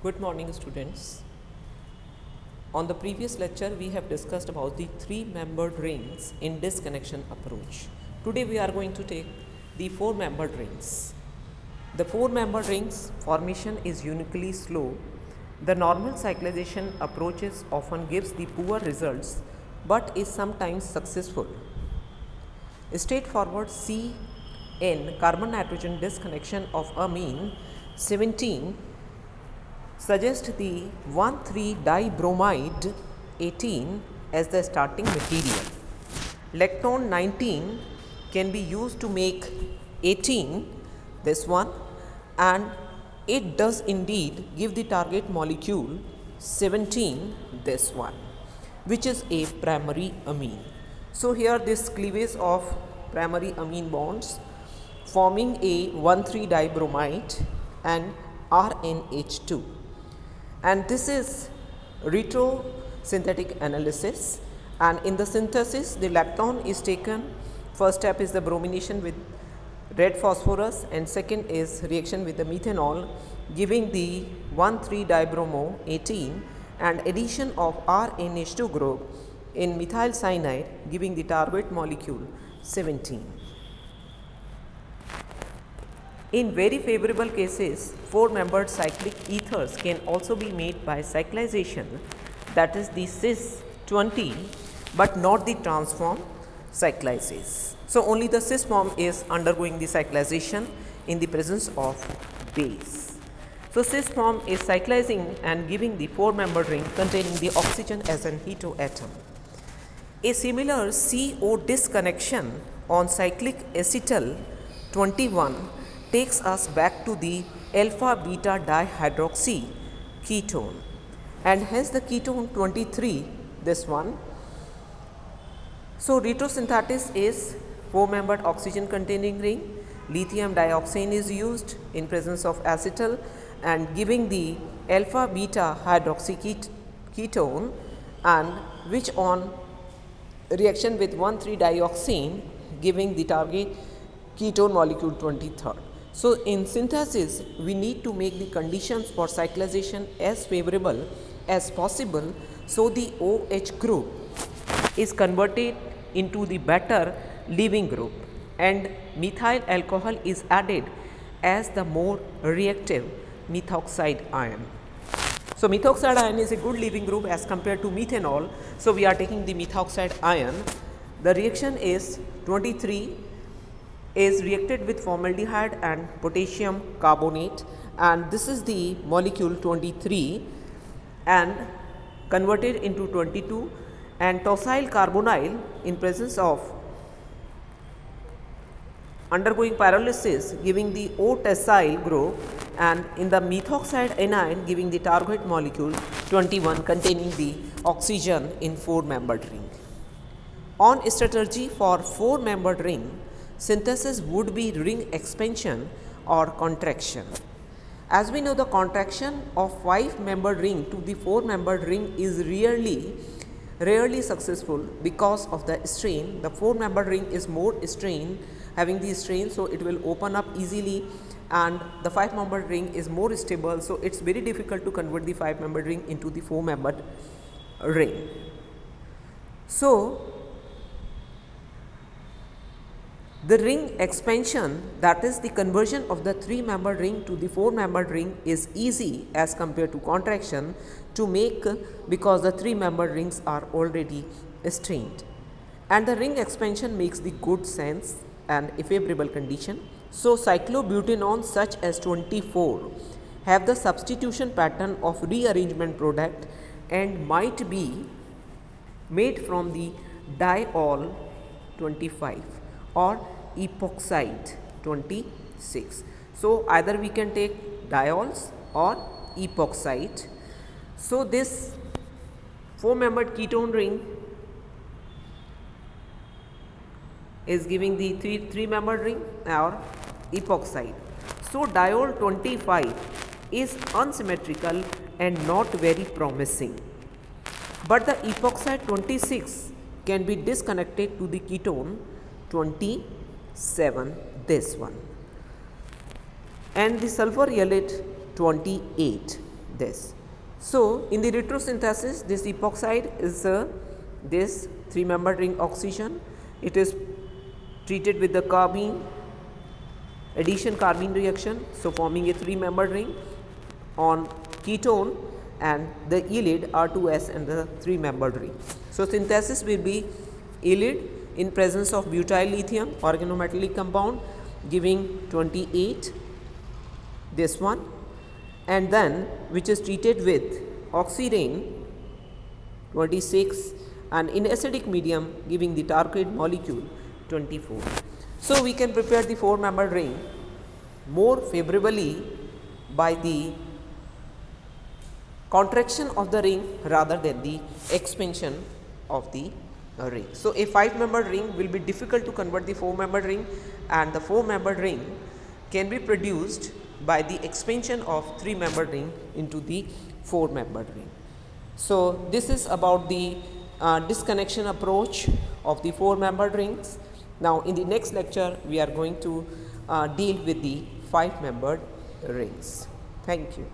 Good morning, students. On the previous lecture, we have discussed about the three-membered rings in disconnection approach. Today, we are going to take the four-membered rings. The four-membered rings formation is uniquely slow. The normal cyclization approaches often gives the poor results, but is sometimes successful. Straightforward CN carbon nitrogen disconnection of amine 17 suggest the 1,3-dibromide 18 as the starting material. Lactone 19 can be used to make 18, this one, and it does indeed give the target molecule 17, this one, which is a primary amine. So here this cleavage of primary amine bonds forming a 1,3-dibromide and RNH2. And this is retrosynthetic analysis, and in the synthesis the lactone is taken. First step is the bromination with red phosphorus, and second is reaction with the methanol giving the 1,3-dibromo 18 and addition of RNH2 group in methyl cyanide giving the target molecule 17. In very favorable cases, four-membered cyclic ethers can also be made by cyclization, that is the cis 20, but not the transform cyclizase. So only the cis form is undergoing the cyclization in the presence of base. So cis form is cyclizing and giving the four-membered ring containing the oxygen as an heteroatom. A similar CO disconnection on cyclic acetyl 21 takes us back to the alpha beta dihydroxy ketone, and hence the ketone 23, this one. So retrosynthesis is four-membered oxygen containing ring. Lithium dioxane is used in presence of acetyl and giving the alpha beta hydroxy ketone, and which on reaction with 1,3-dioxane giving the target ketone molecule 23rd. So in synthesis, we need to make the conditions for cyclization as favorable as possible, so the OH group is converted into the better leaving group and methyl alcohol is added as the more reactive methoxide ion. So methoxide ion is a good leaving group as compared to methanol. So we are taking the methoxide ion. The reaction is 23 is reacted with formaldehyde and potassium carbonate, and this is the molecule 23 and converted into 22, and tosyl carbonyl in presence of undergoing pyrolysis giving the O-tosyl group, and in the methoxide anion giving the target molecule 21 containing the oxygen in four-membered ring. On strategy for four-membered ring, synthesis would be ring expansion or contraction. As we know, the contraction of five-membered ring to the four-membered ring is rarely successful because of the strain. The four-membered ring is more strain, having the strain, so it will open up easily, and the five-membered ring is more stable, so it's very difficult to convert the five-membered ring into the four-membered ring. So the ring expansion, that is the conversion of the three-membered ring to the four-membered ring, is easy as compared to contraction to make, because the three-membered rings are already strained, and the ring expansion makes the good sense and a favorable condition. So cyclobutanon such as 24 have the substitution pattern of rearrangement product and might be made from the diol 25 or epoxide 26. So either we can take diols or epoxide. So this four-membered ketone ring is giving the three-membered ring or epoxide. So diol 25 is unsymmetrical and not very promising, but the epoxide 26 can be disconnected to the ketone 27, this one, and the sulfur yellate 28, this. So, in the retrosynthesis, this epoxide is this 3-membered ring oxygen. It is treated with the carbene addition carbene reaction, so forming a 3-membered ring on ketone, and the ylide R2S and the 3-membered ring. So, synthesis will be ylide in presence of butyl lithium organometallic compound giving 28, this one, and then which is treated with oxirane 26, and in acidic medium giving the tartrate molecule 24. So, we can prepare the 4-membered ring more favorably by the contraction of the ring rather than the expansion of the ring. So, a 5-membered ring will be difficult to convert the 4-membered ring, and the 4-membered ring can be produced by the expansion of 3-membered ring into the 4-membered ring. So, this is about the disconnection approach of the 4-membered rings. Now, in the next lecture, we are going to deal with the 5-membered rings. Thank you.